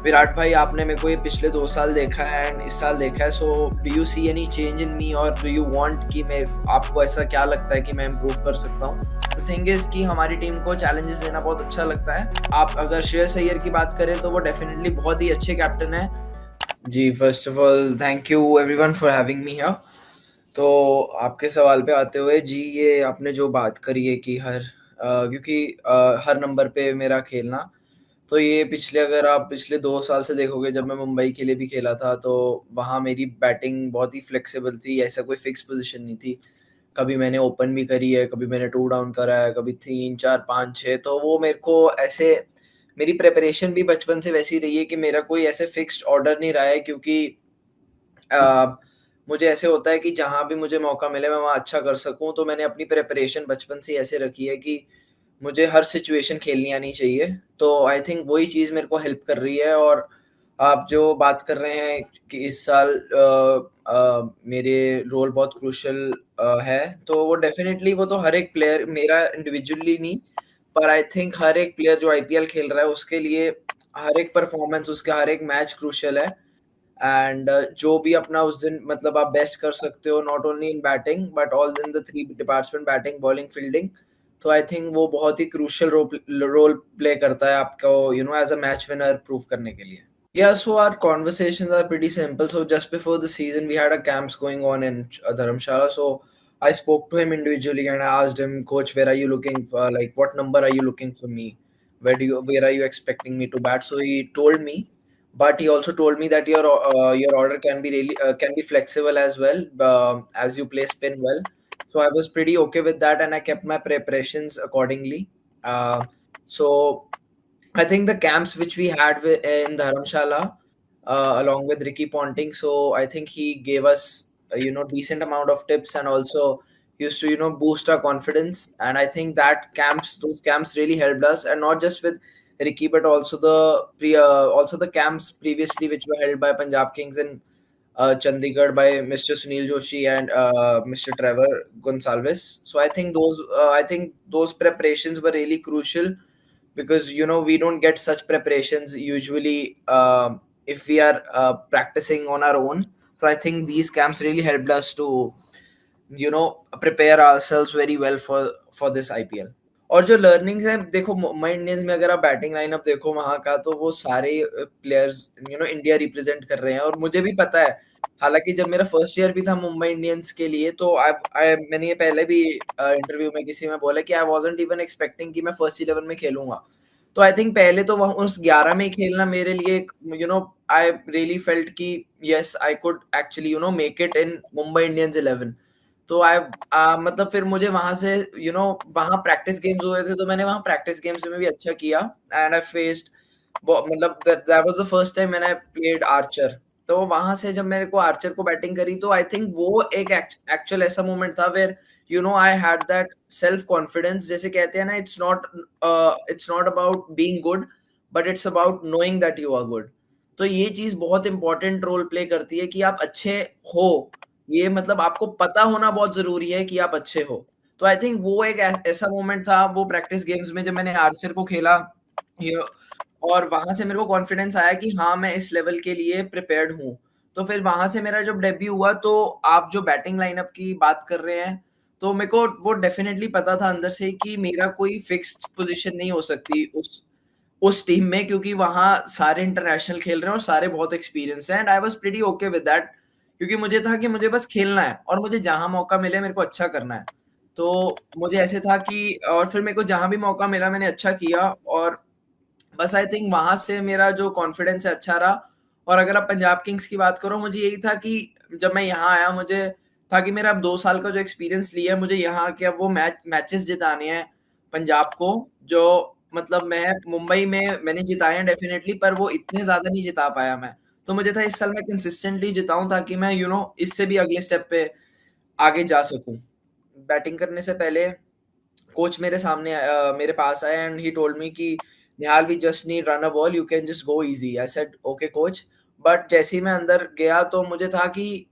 विराट भाई, आपने मेरे को ये पिछले 2 साल देखा है एंड इस साल देखा है, so do you see any change in me और डू यू वांट कि मैं आपको ऐसा क्या लगता है कि मैं इम्प्रूव कर सकता हूँ? द थिंग इज कि हमारी टीम को चैलेंजेस देना बहुत अच्छा लगता है। आप अगर श्रेयस अय्यर की बात करें तो वो डेफिनेटली बहुत ही अच्छे कैप्टन है। जी, first of all thank you everyone for having me here. तो आपके सवाल पे आते हुए, जी ये आपने जो बात करी है कि क्योंकि हर नंबर पे मेरा खेलना, तो ये अगर आप पिछले 2 साल से देखोगे, जब मैं मुंबई के लिए भी खेला था तो वहाँ मेरी बैटिंग बहुत ही फ्लेक्सिबल थी, ऐसा कोई फिक्स पोजीशन नहीं थी। कभी मैंने ओपन भी करी है, कभी मैंने 2 डाउन करा है, कभी 3, 4, 5, 6, तो वो मेरे को ऐसे मेरी प्रिपरेशन भी बचपन से वैसी रही है कि मेरा कोई ऐसे फिक्स्ड ऑर्डर नहीं रहा है, क्योंकि अ, मुझे ऐसे होता है कि जहाँ भी मुझे मौका मिले मैं वहाँ अच्छा कर सकूँ, तो मैंने अपनी प्रिपरेशन बचपन से ही ऐसे रखी है कि मुझे हर सिचुएशन खेलनी आनी चाहिए। तो आई थिंक वही चीज़ मेरे को हेल्प कर रही है। और आप जो बात कर रहे हैं कि इस साल मेरे रोल बहुत क्रूशियल है, तो वो डेफ़िनेटली वो तो हर एक प्लेयर, मेरा इंडिविजुअली नहीं, पर आई थिंक हर एक प्लेयर जो आईपीएल खेल रहा है उसके लिए हर एक परफॉर्मेंस, उसका हर एक मैच क्रूशियल है। एंड जो भी अपना उस दिन मतलब आप बेस्ट कर सकते हो, not only in batting but all in the 3 department, batting, bowling, fielding. तो आई थिंक वो बहुत ही क्रूशियल रोल प्ले करता है आपको, as a match winner prove करने के लिए। Yeah, so our conversations are pretty simple. So just before the season, we had a camps going on in Dharamshala. So I spoke to him individually and I asked him, Coach, where are you looking for? Like, what number are you looking for me? Where are you expecting me to bat? So he told me, but he also told me that your order can be can be flexible as well, as you play spin well. So I was pretty okay with that, and I kept my preparations accordingly. So I think the camps which we had in Dharamshala, along with Ricky Ponting, so I think he gave us, decent amount of tips, and also used to, boost our confidence. And I think those camps really helped us, and not just with Ricky, but also also the camps previously which were held by Punjab Kings in Chandigarh by Mr. Sunil Joshi and Mr. Trevor Gonsalves. So I think those preparations were really crucial, because we don't get such preparations usually if we are practicing on our own. So I think these camps really helped us to prepare ourselves very well for this IPL. और जो learnings है, देखो Mumbai Indians में अगर आप batting lineup देखो वहां का, तो वो सारे प्लेयर्स इंडिया रिप्रेजेंट कर रहे हैं, और मुझे भी पता है। हालांकि जब मेरा फर्स्ट ईयर भी था मुंबई इंडियंस के लिए, तो मैंने ये पहले भी इंटरव्यू में किसी में बोला कि आई वाजंट इवन एक्सपेक्टिंग कि मैं फर्स्ट 11 में खेलूंगा। तो आई थिंक पहले तो वह उस 11 में ही खेलना मेरे लिए, आई रियली फेल्ट कि yes I could actually make it in Mumbai Indians 11। तो मतलब फिर मुझे वहां से वहां प्रैक्टिस गेम्स हुए थे, तो मैंने वहां प्रैक्टिस गेम्स में भी अच्छा किया। एंड आई फेस्ड, मतलब that was the first time मैंने प्लेड आर्चर। तो वहां से जब मेरे को आर्चर को बैटिंग करी, तो आई थिंक वो एक एक्चुअल ऐसा मोमेंट था where I had that self confidence. जैसे कहते हैं ना, it's not about being good, but it's about knowing that you are good. तो ये चीज बहुत इंपॉर्टेंट रोल प्ले करती है कि आप अच्छे हो। ये मतलब आपको पता होना बहुत ज़रूरी है कि आप अच्छे हो। तो आई थिंक वो एक ऐसा मोमेंट था वो प्रैक्टिस गेम्स में, जब मैंने आर्चर को खेला, ये और वहाँ से मेरे को कॉन्फिडेंस आया कि हाँ, मैं इस लेवल के लिए प्रिपेयर्ड हूँ। तो फिर वहाँ से मेरा जब डेब्यू हुआ, तो आप जो बैटिंग लाइनअप की बात कर रहे हैं, तो मेरे को वो डेफिनिटली पता था अंदर से कि मेरा कोई फिक्स्ड पोज़ीशन नहीं हो सकती उस टीम में, क्योंकि वहाँ सारे इंटरनेशनल खेल रहे हैं और सारे बहुत एक्सपीरियंस हैं, and I was pretty okay with that. क्योंकि मुझे था कि मुझे बस खेलना है और मुझे जहाँ मौका मिले मेरे को अच्छा करना है। तो मुझे ऐसे था कि और फिर मेरे को जहाँ भी मौका मिला मैंने अच्छा किया, और बस आई थिंक वहाँ से मेरा जो कॉन्फिडेंस है अच्छा रहा। और अगर आप पंजाब किंग्स की बात करो, मुझे यही था कि जब मैं यहाँ आया, मुझे था कि मेरा अब 2 साल का जो एक्सपीरियंस लिया है, मुझे यहाँ आके अब वो मैचेस जिताने हैं पंजाब को, जो मतलब मैं मुंबई में मैंने जिताए हैं डेफिनिटली, पर वो इतने ज़्यादा नहीं जिता पाया मैं। तो मुझे था इस साल मैं कंसिस्टेंटली जिताऊँ, ताकि मैं इससे भी अगले स्टेप पे आगे जा सकूँ। बैटिंग करने से पहले कोच मेरे पास आए एंड ही टोल्ड मी कि Nihal, we just need run a ball, you can just go easy. I said okay coach. But जैसे ही मैं अंदर गया, तो मुझे था कि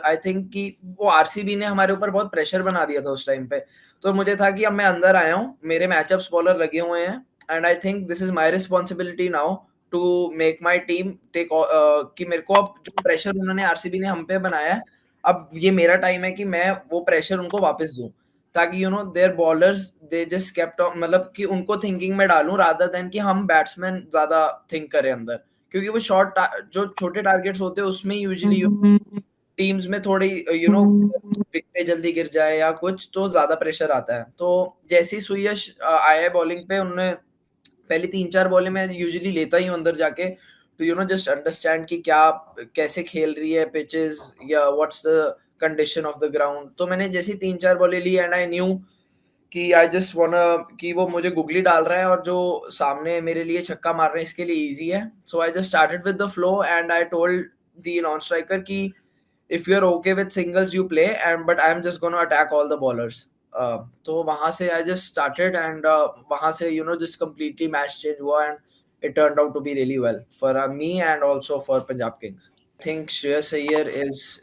आई थिंक कि वो आरसीबी ने हमारे ऊपर बहुत प्रेशर बना दिया था उस टाइम पे। तो मुझे था कि अब मैं अंदर आया हूँ, मेरे मैचअप्स बॉलर लगे हुए हैं, and I think this is my responsibility now to make my team take कि मेरे को अब जो प्रेशर उन्होंने आरसीबी ने हम पे बनाया है, अब ये मेरा टाइम है कि मैं वो प्रेशर उनको वापस दूं, ताकि their bowlers they just kept on, मतलब कि उनको थिंकिंग में डालूं रादर देन कि हम बैट्समैन ज्यादा थिंक करें अंदर, क्योंकि वो जो छोटे टारगेट्स होते हैं उसमें यूजुअली टीम्स में थोड़ी विकेटें जल्दी गिर जाए या कुछ तो ज्यादा प्रेशर आता है। तो जैसे ही सुयश आया है बॉलिंग पे, उन्होंने पहली 3-4 बॉलें मैं यूजुअली लेता ही हूँ अंदर जाके, तो जस्ट अंडरस्टैंड कि क्या कैसे खेल रही है पिचेस या what's the condition of the ground. तो मैंने जैसी 3-4 बॉलें ली एंड आई न्यू कि आई जस्ट वांना कि वो मुझे गुगली डाल रहा है और जो सामने मेरे लिए छक्का मार रहे हैं इसके लिए इजी है। So I just started with the flow and I told the non striker कि if you're okay with singles you play, and but I'm just going to attack all the bowlers. तो वहां से I just started and वहां से just completely match change हुआ and it turned out to be really well for me and also for Punjab Kings. I think Shreyas Iyer is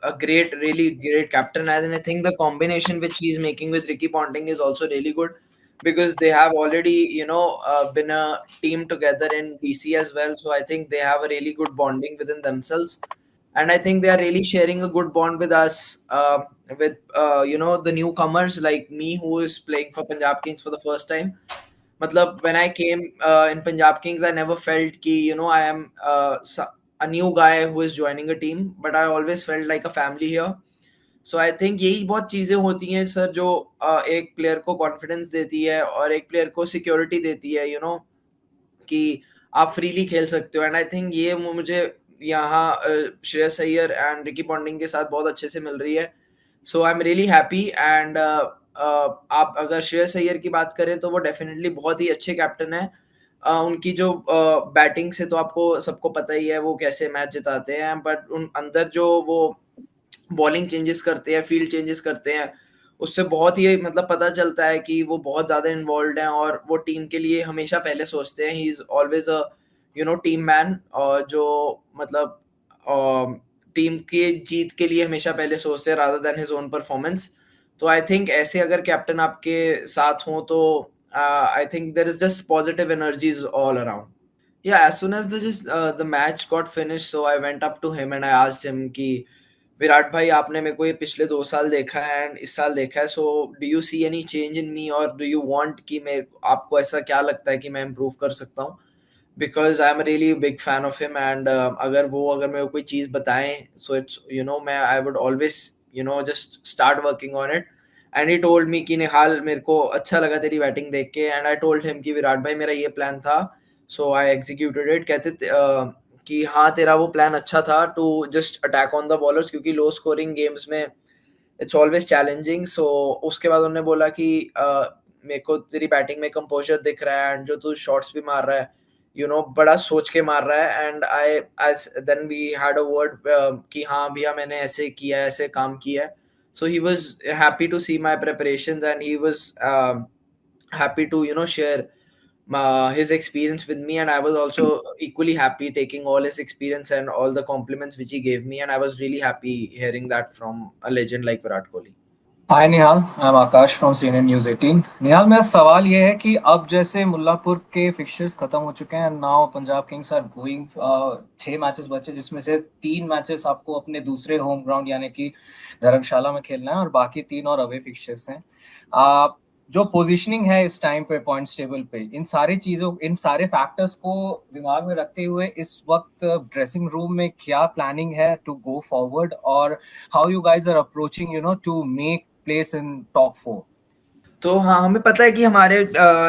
a great, really great captain, and I think the combination which he's making with Ricky Ponting is also really good because they have already been a team together in DC as well. So I think they have a really good bonding within themselves, and I think they are really sharing a good bond with us, with the newcomers like me who is playing for Punjab Kings for the first time. Matlab, when I came in Punjab Kings, I never felt ki I am a new guy who is joining a team, but I always felt like a family here. So I think यही बहुत चीजें होती हैं sir जो एक player को confidence देती है और एक प्लेयर को सिक्योरिटी देती है, कि आप फ्रीली खेल सकते हो। एंड आई थिंक ये मुझे यहाँ Shreyas Iyer and Ricky Ponting के साथ बहुत अच्छे से मिल रही है। So I am really happy and आप अगर श्रेयस अय्यर की बात करें तो वो डेफिनेटली बहुत ही अच्छे कैप्टन है। उनकी जो बैटिंग से तो आपको सबको पता ही है वो कैसे मैच जिताते हैं, बट उन अंदर जो वो बॉलिंग चेंजेस करते हैं, फील्ड चेंजेस करते हैं, उससे बहुत ही मतलब पता चलता है कि वो बहुत ज़्यादा इन्वॉल्व हैं और वो टीम के लिए हमेशा पहले सोचते हैं। He is always a team man, और जो मतलब टीम के जीत के लिए हमेशा पहले सोचते हैं rather than his own performance. तो आई थिंक ऐसे अगर कैप्टन आपके साथ हों तो I think there is just positive energies all around. Yeah, as soon as the match got finished, so I went up to him and I asked him कि विराट भाई आपने मेरे को ये पिछले 2 साल देखा है एंड इस साल देखा है, so do you see any change in me और डू यू वांट कि मैं आपको ऐसा क्या लगता है कि मैं इम्प्रूव कर सकता हूँ, because I am really big fan of him and अगर मेरे को कोई चीज़ बताएं, सो इट्स मैं I would always just start working on it. And he told me कि निहाल मेरे को अच्छा लगा तेरी बैटिंग देख के, एंड आई टोल्ड हिम कि विराट भाई मेरा ये प्लान था, सो आई एग्जीक्यूटेड इट। कि हाँ तेरा वो प्लान अच्छा था to just attack on the bowlers, क्योंकि लो स्कोरिंग गेम्स में इट्स ऑलवेज चैलेंजिंग। सो उसके बाद उन्होंने बोला कि मेरे को तेरी बैटिंग में कंपोजर दिख रहा है एंड जो तू शॉट्स भी मार रहा है बड़ा सोच के मार रहा है। And I then we had a word कि हाँ भैया मैंने ऐसे किया है, ऐसे काम किया है। So he was happy to see my preparations and he was happy to share his experience with me, and I was also equally happy taking all his experience and all the compliments which he gave me, and I was really happy hearing that from a legend like Virat Kohli. Hi Nihal, I am Akash from CNN news 18। निहाल, मेरा सवाल ये है कि अब जैसे मुल्लापुर के fixtures खत्म हो चुके हैं, now Punjab Kings are going 6 matches बचे, जिसमें से 3 मैचेस आपको अपने दूसरे होम ग्राउंड यानी कि धर्मशाला में खेलना है और बाकी 3 और अवे फिक्चर्स हैं। जो पोजीशनिंग है इस टाइम पे पॉइंट्स टेबल पे, इन सारे फैक्टर्स को दिमाग में रखते हुए इस वक्त ड्रेसिंग रूम में क्या प्लानिंग है टू गो फॉरवर्ड, और how you guys are approaching to make place in top 4? तो हाँ, हमें पता है कि हमारे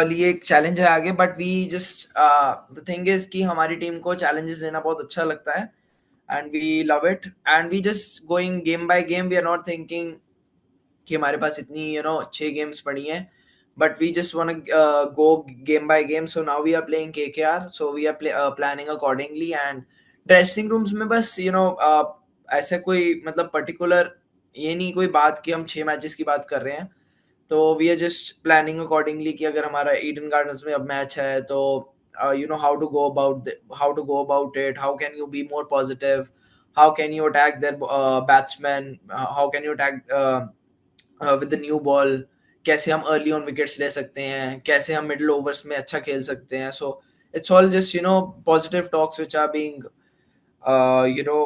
लिए एक चैलेंज है आगे, but we just the thing is कि हमारी टीम को चैलेंजेस लेना बहुत अच्छा लगता है and we love it, and we just going game by game. We are not thinking कि हमारे पास इतनी 6 गेम्स पड़ी हैं, but we just want to go game by game. So now we are playing KKR, so we are planning accordingly, and dressing rooms में बस ऐसे कोई मतलब पर्टिकुलर ये नहीं कोई बात कि हम 6 मैचेस की बात कर रहे हैं। तो we are just planning accordingly कि अगर हमारा ईडन गार्डन्स में अब मैच है तो how to go about it, how can you be more positive, how can you attack their batsman, how can you attack with the new ball, कैसे हम early on wickets ले सकते हैं, कैसे हम मिडिल ओवर्स में अच्छा खेल सकते हैं। सो it's all just positive talks which are being uh, you know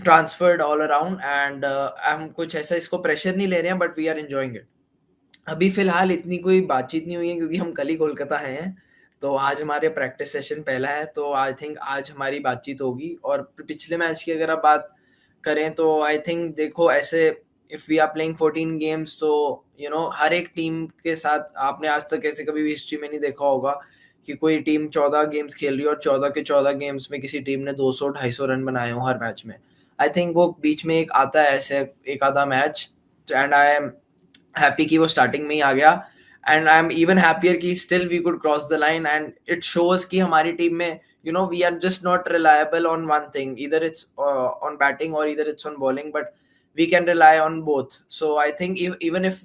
transferred all around and हम कुछ ऐसा इसको प्रेशर नहीं ले रहे हैं, but we are enjoying it. अभी फिलहाल इतनी कोई बातचीत नहीं हुई है क्योंकि हम कल ही कोलकाता आए हैं, तो आज हमारे प्रैक्टिस सेशन पहला है, तो आई थिंक आज हमारी बातचीत होगी। और पिछले मैच की अगर आप बात करें तो आई थिंक देखो ऐसे if we are playing 14 games, तो हर एक टीम के साथ आपने आज तक ऐसे कभी भी हिस्ट्री में नहीं देखा होगा कि कोई टीम 14 गेम्स खेल रही है और 14 के 14 गेम्स में किसी टीम ने 200-250 रन बनाए हो हर मैच में। आई थिंक वो बीच में एक आता है ऐसे एक आधा match, and I am happy कि वो स्टार्टिंग में ही आ गया, and I am even happier कि still we could cross the line, and it shows कि हमारी टीम में we are just not reliable on one thing, either it's on batting or either it's on bowling, but we can rely on both. So I think even if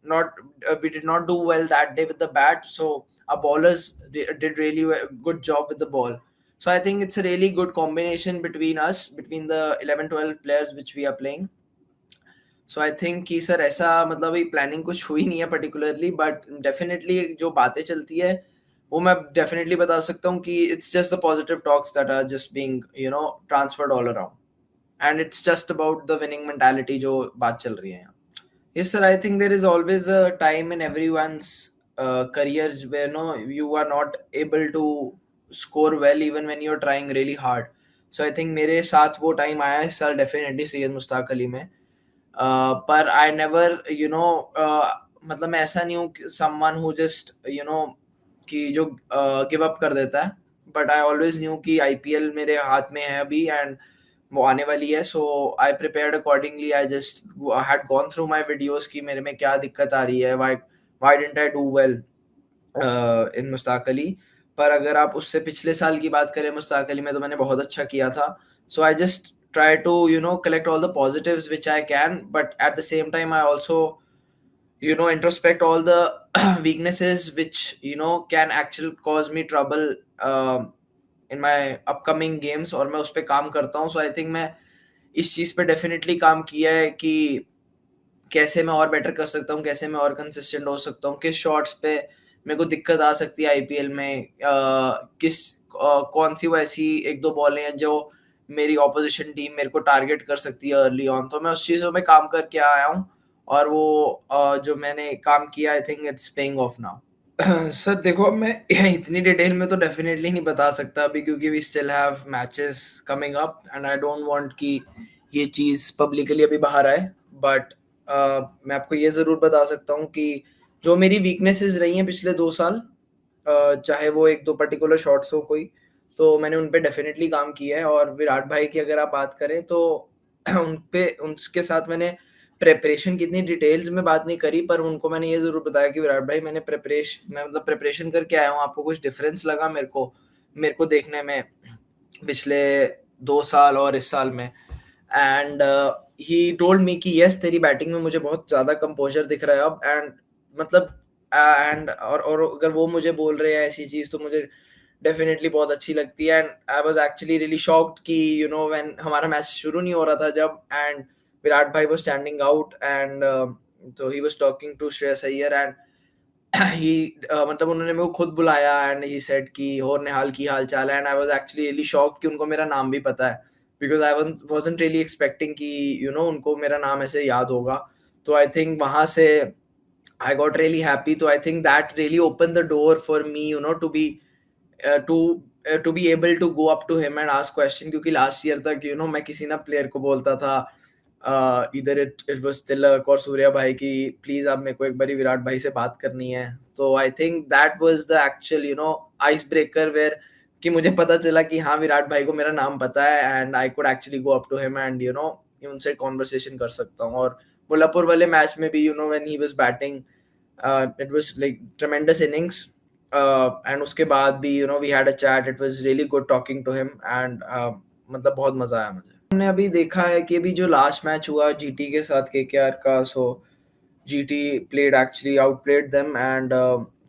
not we did not do well that day with the bat, so our bowlers did really good job with the ball. So I think it's a really good combination between us, between the 11-12 players which we are playing. So I think कि sir ऐसा मतलब ये planning कुछ हुई नहीं है particularly, but definitely जो बातें चलती है वो मैं डेफिनेटली बता सकता हूँ कि it's just the positive talks that are just being transferred all around, and it's just about the winning mentality जो बात चल रही है यहाँ। Yes, sir. I think there is always a time in everyone's careers where you are not able to score well even when you're trying really hard. So I think मेरे साथ वो time आया इस साल डेफिनेटली सैयद मुश्ताक अली में। पर I never मतलब मैं ऐसा नहीं हूँ समवन हु जस्ट कि जो गिव अप कर देता है, बट आई ऑलवेज न्यू कि आईपीएल मेरे हाथ में है अभी, एंड वो आने वाली है। So I prepared accordingly, I just had gone through my videos कि मेरे में क्या दिक्कत आ रही है, why didn't I do well in Mushtaq Ali. पर अगर आप उससे पिछले साल की बात करें मुश्ताक अली में, तो मैंने बहुत अच्छा किया था। So I just try to collect all the positives which I can, but at the same time I also introspect all the weaknesses which can actually cause me trouble in my upcoming games, और मैं उस पे काम करता हूँ। So I think मैं इस चीज़ पे डेफिनेटली काम किया है कि कैसे मैं और बेटर कर सकता हूँ, कैसे मैं और कंसिस्टेंट हो सकता हूँ, किस शॉट्स पे मेरे को दिक्कत आ सकती है आईपीएल में, कौन सी वो ऐसी एक दो बॉलें हैं जो मेरी ऑपोजिशन टीम मेरे को टारगेट कर सकती है अर्ली ऑन। तो मैं उस चीज़ों पे काम करके आया हूँ, और वो जो मैंने काम किया I think it's paying off now. Sir देखो अब मैं इतनी डिटेल में तो डेफिनेटली नहीं बता सकता अभी, क्योंकि we still have matches coming up and I don't want कि ये चीज़ पब्लिकली अभी बाहर आए। बट मैं आपको ये ज़रूर बता सकता हूँ कि जो मेरी वीकनेसेस रही हैं पिछले 2 साल, चाहे वो एक दो पर्टिकुलर शॉट्स हो कोई, तो मैंने उन पे डेफिनेटली काम किया है। और विराट भाई की अगर आप बात करें तो उनके साथ मैंने प्रेपरेशन कितनी डिटेल्स में बात नहीं करी, पर उनको मैंने ये ज़रूर बताया कि विराट भाई मैं मतलब प्रेपरेशन करके आया हूँ, आपको कुछ डिफरेंस लगा मेरे को देखने में पिछले 2 साल और इस साल में? एंड ही टोल्ड मी कि यस तेरी बैटिंग में मुझे बहुत ज़्यादा कंपोजर दिख रहा है अब, एंड मतलब एंड और अगर वो मुझे बोल रहे हैं ऐसी चीज़ तो मुझे डेफिनेटली बहुत अच्छी लगती है। And I was actually really shocked कि व्हेन हमारा मैच शुरू नहीं हो रहा था जब, एंड विराट भाई वाज स्टैंडिंग आउट, एंड तो he was talking to Shreyas Iyer, and he मतलब उन्होंने मेरे को खुद बुलाया एंड ही सेड कि और निहाल की हाल चाल है, and I was actually really shocked कि उनको मेरा नाम भी पता है, because I wasn't really expecting कि उनको मेरा नाम ऐसे याद होगा। तो आई थिंक वहां से I got really happy. So I think that really opened the door for me, to be to be able to go up to him and ask question. क्योंकि last year तक मैं किसी ना player को बोलता था, either it was तिलक और सूर्या भाई की प्लीज आप मेरे को एक बारी विराट भाई से बात करनी है। तो I think that was the actual ice breaker where कि मुझे पता चला कि हाँ विराट भाई को मेरा नाम पता है, and I could actually go up to him and उनसे कॉन्वर्सेशन कर सकता हूँ। और कोल्हापुर वाले मैच में भी when he was batting it was like tremendous innings, and उसके बाद भी we had a chat, it was really good talking to him, and मतलब बहुत मजा आया मुझे। हमने अभी देखा है कि अभी जो लास्ट मैच हुआ जीटी के साथ केकेआर का, so GT played actually outplayed them, and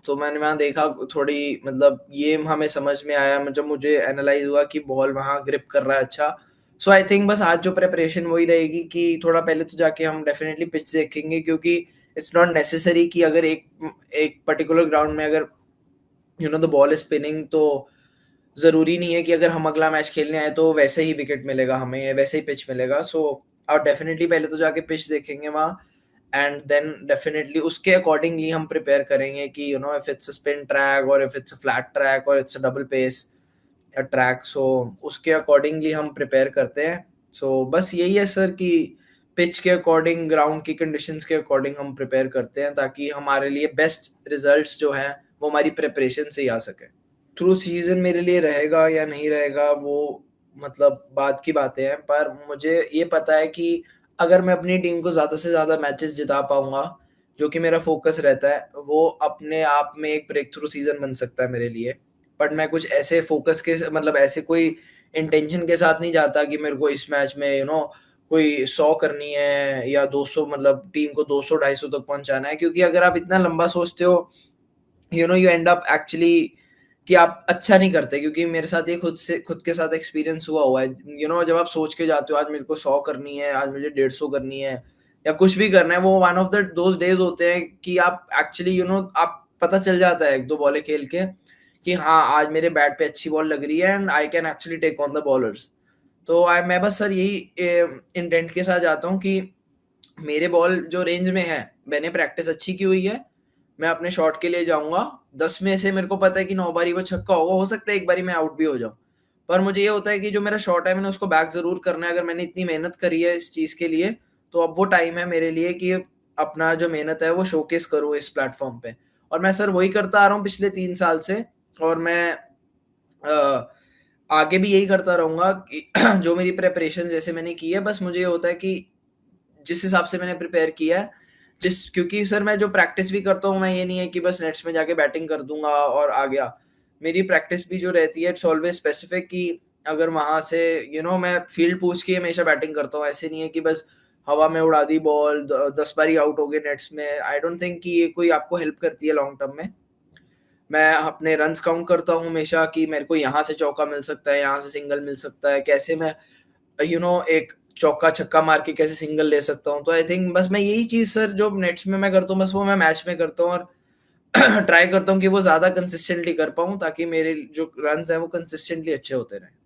तो मैंने वहाँ देखा थोड़ी मतलब ये हमें समझ में आया जब मुझे एनालाइज हुआ कि बॉल वहाँ ग्रिप कर रहा है अच्छा। सो आई थिंक बस आज जो प्रिपरेशन वही रहेगी कि थोड़ा पहले तो जाके हम डेफिनेटली पिच देखेंगे, क्योंकि इट्स नॉट नेसेसरी कि अगर एक पर्टिकुलर ग्राउंड में अगर द बॉल इज स्पिनिंग, तो ज़रूरी नहीं है कि अगर हम अगला मैच खेलने आए तो वैसे ही विकेट मिलेगा हमें, वैसे ही पिच मिलेगा। सो और डेफिनेटली पहले तो जाके पिच देखेंगे वहाँ, एंड देन डेफिनेटली उसके अकॉर्डिंगली हम प्रिपेयर करेंगे कि if it's a spin track और if it's a flat track और it's a double pace track, so उसके अकॉर्डिंगली हम प्रिपेयर करते हैं। सो बस यही है सर कि पिच के अकॉर्डिंग, ग्राउंड की कंडीशंस के अकॉर्डिंग हम प्रिपेयर करते हैं ताकि हमारे लिए बेस्ट रिजल्ट्स जो हैं वो हमारी प्रिपरेशन से ही आ सके। थ्रू सीजन मेरे लिए रहेगा या नहीं रहेगा वो मतलब बात की बातें हैं, पर मुझे ये पता है कि अगर मैं अपनी टीम को ज़्यादा से ज़्यादा मैचेस जिता पाऊंगा, जो कि मेरा फोकस रहता है, वो अपने आप में एक ब्रेक थ्रू सीजन बन सकता है मेरे लिए। बट मैं कुछ ऐसे फोकस के मतलब ऐसे कोई इंटेंशन के साथ नहीं जाता कि मेरे को इस मैच में कोई 100 करनी है या 200, मतलब टीम को 200 250 तक पहुंचाना है, क्योंकि अगर आप इतना लंबा सोचते हो यू एंड अप एक्चुअली कि आप अच्छा नहीं करते। क्योंकि मेरे साथ ये खुद के साथ एक्सपीरियंस हुआ है। जब आप सोच के जाते हो आज मेरे को 100 करनी है, आज मुझे 150 करनी है या कुछ भी करना है, वो one of the those days होते हैं कि आप एक्चुअली आप पता चल जाता है एक दो बॉलें खेल के कि हाँ आज मेरे बैट पे अच्छी बॉल लग रही है and I can actually take on the bowlers. तो मैं बस सर यही इंटेंट के साथ जाता हूँ कि मेरे बॉल जो रेंज में है, मैंने प्रैक्टिस अच्छी की हुई है, मैं अपने शॉट के लिए जाऊंगा। 10 में से मेरे को पता है कि 9 बारी वो छक्का होगा, हो सकता है एक बारी मैं आउट भी हो जाऊं, पर मुझे ये होता है कि जो मेरा शॉट है मैंने उसको बैक जरूर करना है। अगर मैंने इतनी मेहनत करी है इस चीज के लिए, तो अब वो टाइम है मेरे लिए कि अपना जो मेहनत है वो शोकेस करूँ इस प्लेटफॉर्म पे। और मैं सर वही करता आ रहा हूँ पिछले 3 साल से, और मैं अ, आगे भी यही करता रहूंगा कि जो मेरी प्रेपरेशन जैसे मैंने की है, बस मुझे ये होता है कि जिस हिसाब से मैंने प्रिपेयर किया है, क्योंकि सर मैं जो प्रैक्टिस भी करता हूँ, मैं ये नहीं है कि बस नेट्स में जाके बैटिंग कर दूंगा और आ गया। मेरी प्रैक्टिस भी जो रहती है इट्स ऑलवेज स्पेसिफिक कि अगर वहां से मैं फील्ड पूछ के हमेशा बैटिंग करता हूँ। ऐसे नहीं है कि बस हवा में उड़ा दी बॉल, 10 बारी आउट हो गए नेट्स में। आई डोंट थिंक कि ये कोई आपको हेल्प करती है लॉन्ग टर्म में। मैं अपने रन्स काउंट करता हूँ हमेशा कि मेरे को यहाँ से चौका मिल सकता है, यहाँ से सिंगल मिल सकता है, कैसे मैं एक चौका छक्का मार के कैसे सिंगल ले सकता हूँ। तो आई थिंक बस मैं यही चीज सर जो नेट्स में मैं करता हूँ, बस वो मैं मैच में करता हूँ, और ट्राई करता हूँ कि वो ज्यादा कंसिस्टेंटली कर पाऊँ ताकि मेरे जो रन है वो कंसिस्टेंटली अच्छे होते रहे।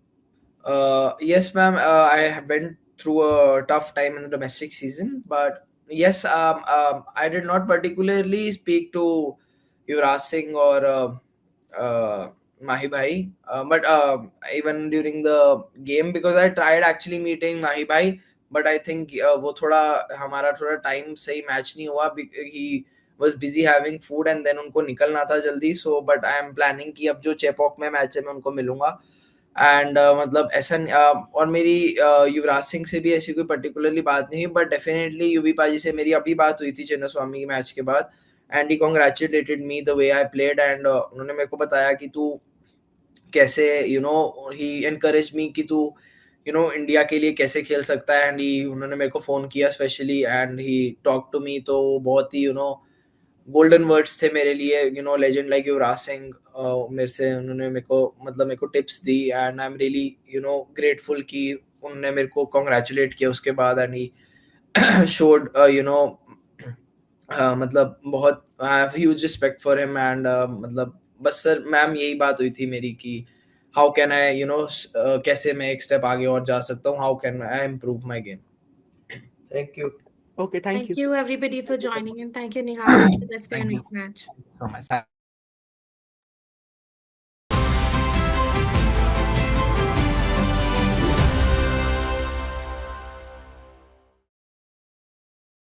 Yes, ma'am. I went through a tough time in the domestic season, but yes, I did not particularly speak to Yuvraj Singh or Mahi Bhai, but even during the game, because I tried actually meeting Mahi Bhai, but I think वो थोड़ा हमारा थोड़ा time सही match नहीं हुआ। He was busy having food and then उनको निकलना था जल्दी। So but I am planning कि अब जो चेपॉक में मैच है मैं उनको मिलूंगा। एंड मतलब ऐसा और मेरी युवराज सिंह से भी ऐसी कोई पर्टिकुलरली बात नहीं हुई, बट डेफिनेटली यूवी पाजी से मेरी अभी बात हुई थी चेन्नई स्वामी के मैच के बाद, and he congratulated me the way I played, and उन्होंने मेरे को बताया कि तू कैसे ही एनकरेज मी कि तू इंडिया के लिए कैसे खेल सकता है। एंड ही उन्होंने मेरे को फ़ोन किया specially and he talk to me, तो बहुत ही गोल्डन वर्ड्स थे मेरे लिए। लेजेंड लाइक युवराज सिंह मेरे से उन्होंने मेरे को tips the, and I am really grateful कि उन्होंने मेरे को कॉन्ग्रेचुलेट किया उसके बाद। एंड ही शोड मतलब बहुत I have huge respect for him, and मतलब बस सर मैम यही बात हुई थी मेरी कि हाउ कैन आई कैसे मैं एक स्टेप आगे और जा सकता हूँ, how can I improve my game. Thank you. Okay, thank Thank you. you everybody for joining, and thank you Nihal. All the best for your thank you next match. So much.